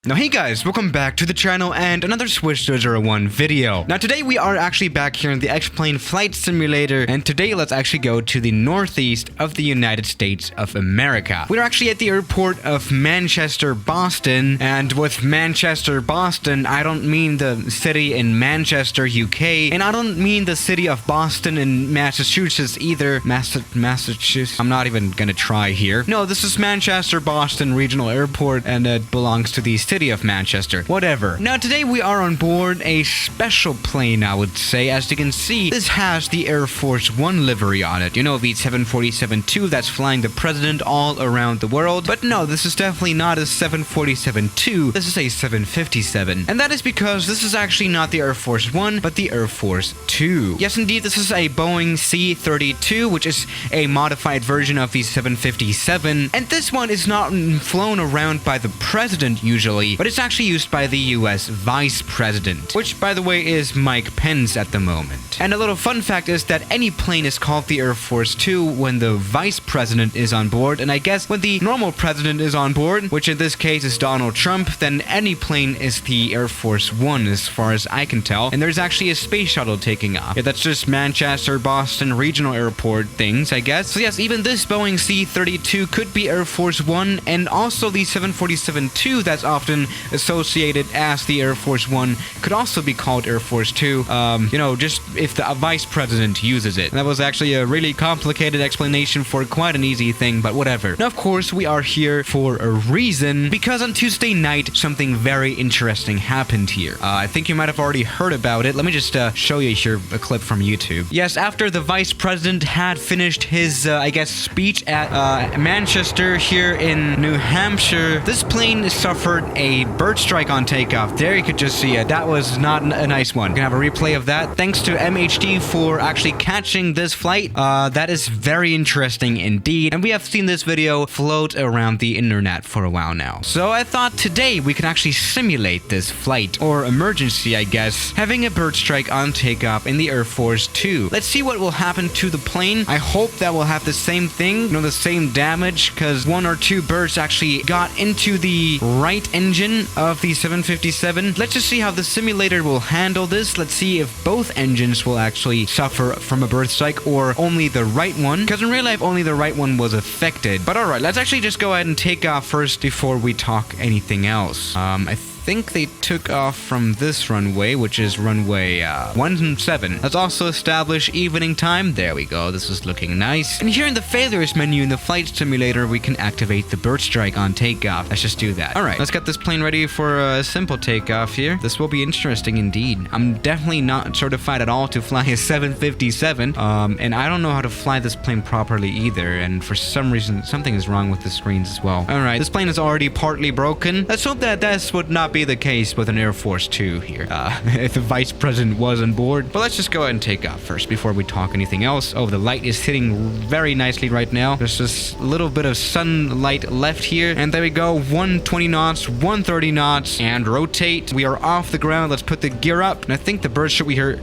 Now hey guys, welcome back to the channel and another Swish 001 video. Now today we are actually back here in the X-Plane Flight Simulator, and today let's actually go to the northeast of the United States of America. We're actually at the airport of Manchester, Boston, and with Manchester, Boston, I don't mean the city in Manchester, UK, and I don't mean the city of Boston in Massachusetts either. Massachusetts? I'm not even gonna try here. No, this is Manchester, Boston Regional Airport, and it belongs to the city of Manchester. Whatever. Now today we are on board a special plane, I would say. As you can see, this has the Air Force One livery on it. You know, the 747-2 that's flying the president all around the world. But no, this is definitely not a 747-2. This is a 757. And that is because this is actually not the Air Force One, but the Air Force 2. Yes, indeed, this is a Boeing C-32, which is a modified version of the 757. And this one is not flown around by the president usually, but it's actually used by the US Vice President, which by the way is Mike Pence at the moment. And a little fun fact is that any plane is called the Air Force 2 when the Vice President is on board, and I guess when the normal president is on board, which in this case is Donald Trump, then any plane is the Air Force 1 as far as I can tell. And there's actually a space shuttle taking off. Yeah, that's just Manchester, Boston Regional Airport things, I guess. So yes, even this Boeing C-32 could be Air Force 1, and also the 747-2 that's often associated as the Air Force One could also be called Air Force 2, you know, just if the vice president uses it. And that was actually a really complicated explanation for quite an easy thing, but whatever. Now, of course, we are here for a reason, because on Tuesday night, something very interesting happened here. I think you might have already heard about it. Let me just show you here a clip from YouTube. Yes, after the vice president had finished his, I guess, speech at Manchester here in New Hampshire, this plane suffered a bird strike on takeoff. There you could just see it. That was not a nice one. You can have a replay of that. Thanks to MHD for actually catching this flight. That is very interesting indeed. And we have seen this video float around the internet for a while now. So I thought today we could actually simulate this flight, or emergency, I guess, having a bird strike on takeoff in the Air Force 2. Let's see what will happen to the plane. I hope that will have the same thing, you know, the same damage, because one or two birds actually got into the right engine of the 757. Let's just see how the simulator will handle this. Let's see if both engines will actually suffer from a bird strike or only the right one, because in real life only the right one was affected. But alright, let's actually just go ahead and take off first before we talk anything else. I think they took off from this runway, which is runway 17. Let's also establish evening time. There we go. This is looking nice. And here in the failures menu in the flight simulator, we can activate the bird strike on takeoff. Let's just do that. All right, let's get this plane ready for a simple takeoff here. This will be interesting indeed. I'm definitely not certified at all to fly a 757, and I don't know how to fly this plane properly either. And for some reason, something is wrong with the screens as well. All right, this plane is already partly broken. Let's hope that this would not be the case with an Air Force 2 here, if the vice president was on board. But let's just go ahead and take off first before we talk anything else. Oh, the light is hitting very nicely right now. There's just a little bit of sunlight left here, and there we go. 120 knots, 130 knots, and rotate. We are off the ground. Let's put the gear up, and I think the bird should be here.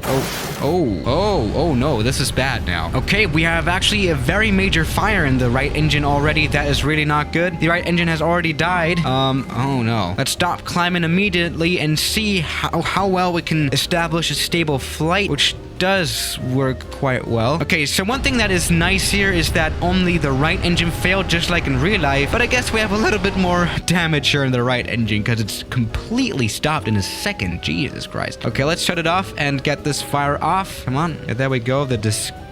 Oh no, this is bad now. Okay, we have actually a very major fire in the right engine already. That is really not good. The right engine has already died. Oh no. Let's stop climbing immediately and see how well we can establish a stable flight, which does work quite well. Okay, so one thing that is nice here is that only the right engine failed, just like in real life, but I guess we have a little bit more damage here in the right engine because it's completely stopped in a second. Jesus Christ. Okay, let's shut it off and get this fire off. Come on. Yeah, there we go. The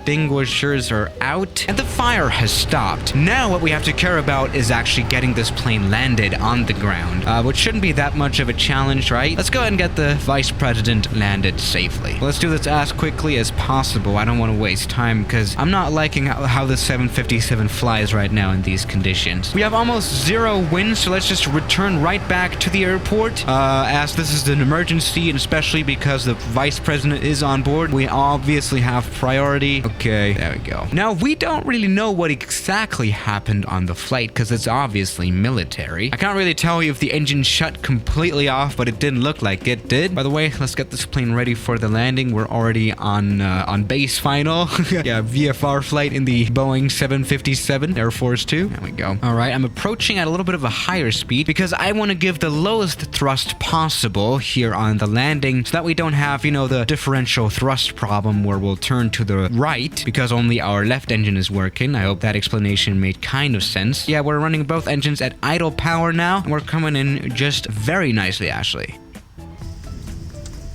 extinguishers are out and the fire has stopped. Now what we have to care about is actually getting this plane landed on the ground, which shouldn't be that much of a challenge, right? Let's go ahead and get the vice president landed safely. Let's do this as quickly as possible. I don't want to waste time because I'm not liking how the 757 flies right now in these conditions. We have almost zero wind, so let's just return right back to the airport, as this is an emergency, and especially because the vice president is on board, we obviously have priority. Okay, there we go. Now, we don't really know what exactly happened on the flight because it's obviously military. I can't really tell you if the engine shut completely off, but it didn't look like it did. By the way, let's get this plane ready for the landing. We're already on base final. Yeah, VFR flight in the Boeing 757 Air Force 2. There we go. All right, I'm approaching at a little bit of a higher speed because I want to give the lowest thrust possible here on the landing so that we don't have, you know, the differential thrust problem where we'll turn to the right because only our left engine is working. I hope that explanation made kind of sense. Yeah, we're running both engines at idle power now, and we're coming in just very nicely, actually.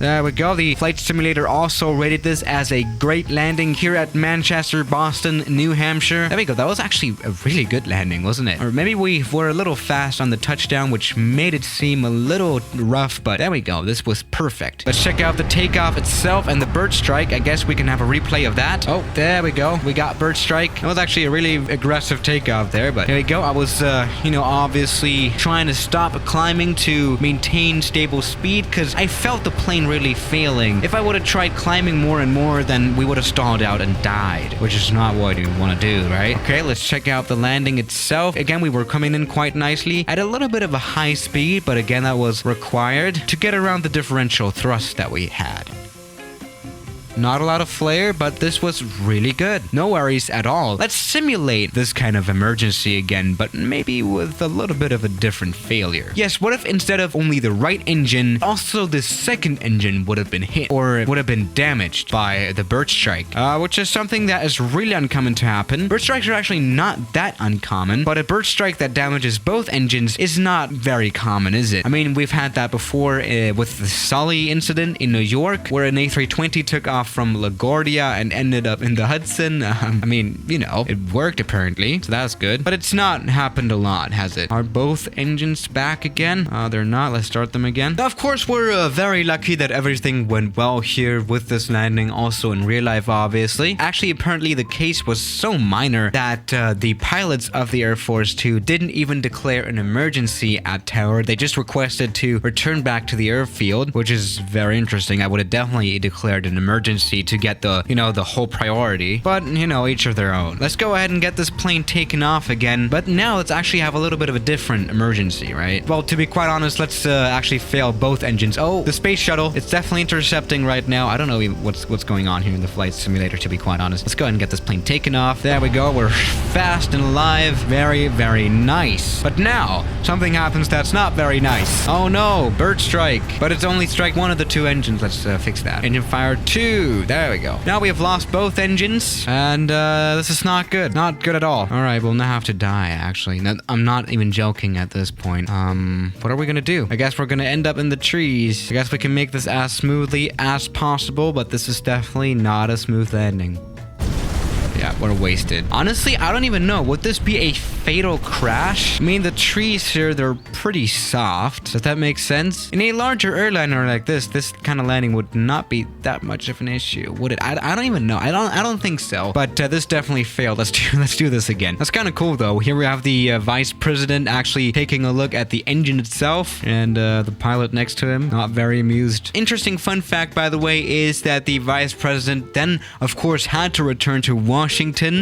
There we go. The flight simulator also rated this as a great landing here at Manchester, Boston, New Hampshire. There we go. That was actually a really good landing, wasn't it? Or maybe we were a little fast on the touchdown, which made it seem a little rough, but there we go. This was perfect. Let's check out the takeoff itself and the bird strike. I guess we can have a replay of that. Oh, there we go. We got bird strike. It was actually a really aggressive takeoff there, but there we go. I was, you know, obviously trying to stop climbing to maintain stable speed because I felt the plane really failing. If I would have tried climbing more and more, then we would have stalled out and died, which is not what you want to do, right? Okay, let's check out the landing itself. Again, we were coming in quite nicely at a little bit of a high speed, but again, that was required to get around the differential thrust that we had. Not a lot of flare, but this was really good. No worries at all. Let's simulate this kind of emergency again, but maybe with a little bit of a different failure. Yes, what if instead of only the right engine, also the second engine would have been hit or would have been damaged by the bird strike, which is something that is really uncommon to happen. Bird strikes are actually not that uncommon, but a bird strike that damages both engines is not very common, is it? I mean, we've had that before with the Sully incident in New York, where an A320 took off from LaGuardia and ended up in the Hudson. I mean, you know, it worked apparently, so that's good. But it's not happened a lot, has it? Are both engines back again? They're not. Let's start them again. Of course, we're very lucky that everything went well here with this landing, also in real life, obviously. Actually, apparently the case was so minor that the pilots of the Air Force 2 didn't even declare an emergency at tower. They just requested to return back to the airfield, which is very interesting. I would have definitely declared an emergency to get the, you know, the whole priority, but you know, each of their own. Let's go ahead and get this plane taken off again, but now let's actually have a little bit of a different emergency, right? Well, to be quite honest, let's actually fail both engines. Oh, the space shuttle, it's definitely intercepting right now. I don't know what's going on here in the flight simulator, to be quite honest. Let's go ahead and get this plane taken off. There we go. We're fast and alive. Very, very nice. But now something happens that's not very nice. Oh no, bird strike, but it's only strike one of the two engines. Let's fix that. Engine fire 2. There we go. Now we have lost both engines, and this is not good. Not good at all. All right, we'll now have to die, actually. No, I'm not even joking at this point. What are we gonna do? I guess we're gonna end up in the trees. I guess we can make this as smoothly as possible, but this is definitely not a smooth landing. Yeah, we're wasted. Honestly, I don't even know. Would this be a fatal crash? I mean, the trees here, they're pretty soft. Does that make sense? In a larger airliner like this kind of landing would not be that much of an issue, would it? I don't even know. I don't think so. But this definitely failed. Let's do this again. That's kind of cool, though. Here we have the vice president actually taking a look at the engine itself, and the pilot next to him, not very amused. Interesting fun fact, by the way, is that the vice president then, of course, had to return to Washington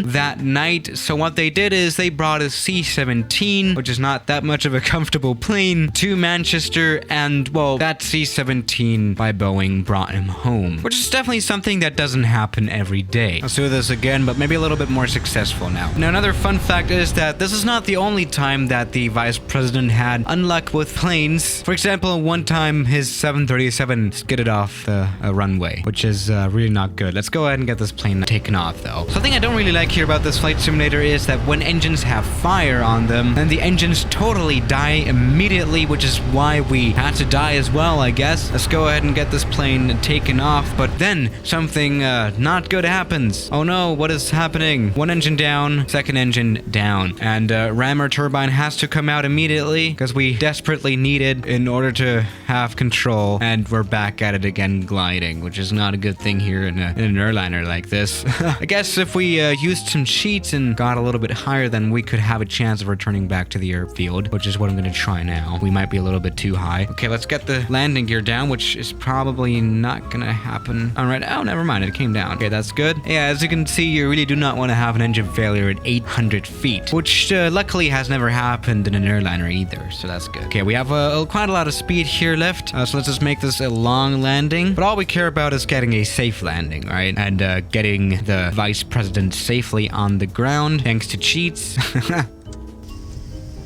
that night. So what they did is they brought a C-17, which is not that much of a comfortable plane, to Manchester, and well, that C-17 by Boeing brought him home, which is definitely something that doesn't happen every day. Let's do this again, but maybe a little bit more successful now. Now, another fun fact is that this is not the only time that the vice president had unluck with planes. For example, one time his 737 skidded off the runway, which is really not good. Let's go ahead and get this plane taken off, though. Something I don't really like here about this flight simulator is that when engines have fire on them, then the engines totally die immediately, which is why we had to die as well, I guess. Let's go ahead and get this plane taken off, but then something not good happens. Oh no, what is happening? One engine down, second engine down, and rammer turbine has to come out immediately because we desperately need it in order to have control, and we're back at it again gliding, which is not a good thing here in an airliner like this. I guess if we used some cheats and got a little bit higher, then we could have a chance of returning back to the airfield, which is what I'm going to try now. We might be a little bit too high. Okay, let's get the landing gear down, which is probably not going to happen. All right. Oh, never mind. It came down. Okay, that's good. Yeah, as you can see, you really do not want to have an engine failure at 800 feet, which luckily has never happened in an airliner either, so that's good. Okay, we have quite a lot of speed here left, so let's just make this a long landing, but all we care about is getting a safe landing, right? And getting the vice president safely on the ground, thanks to cheats.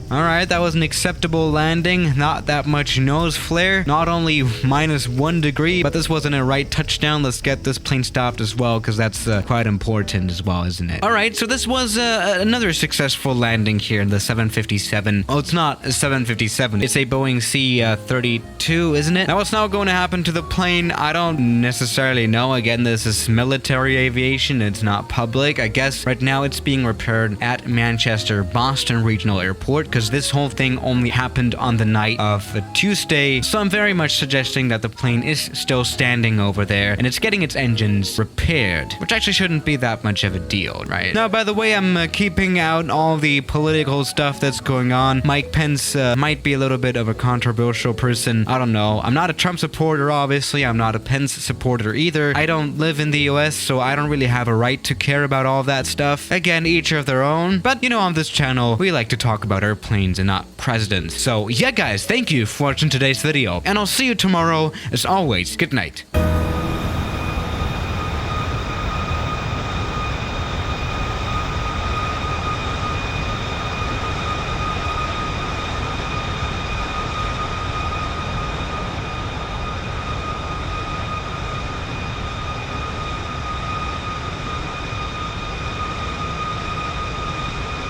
Alright, that was an acceptable landing, not that much nose flare, not only -1 degree, but this wasn't a right touchdown. Let's get this plane stopped as well, because that's quite important as well, isn't it? Alright, so this was another successful landing here in the 757. Oh, it's not a 757, it's a Boeing C-32, isn't it? Now, what's now going to happen to the plane? I don't necessarily know. Again, this is military aviation, it's not public. I guess right now it's being repaired at Manchester Boston Regional Airport, because this whole thing only happened on the night of a Tuesday, so I'm very much suggesting that the plane is still standing over there and it's getting its engines repaired, which actually shouldn't be that much of a deal, right? Now, by the way, I'm keeping out all the political stuff that's going on. Mike Pence might be a little bit of a controversial person. I don't know. I'm not a Trump supporter, obviously. I'm not a Pence supporter either. I don't live in the US, so I don't really have a right to care about all that stuff. Again, each of their own. But, you know, on this channel, we like to talk about airplanes and not presidents. So yeah, guys, thank you for watching today's video, and I'll see you tomorrow. As always, good night.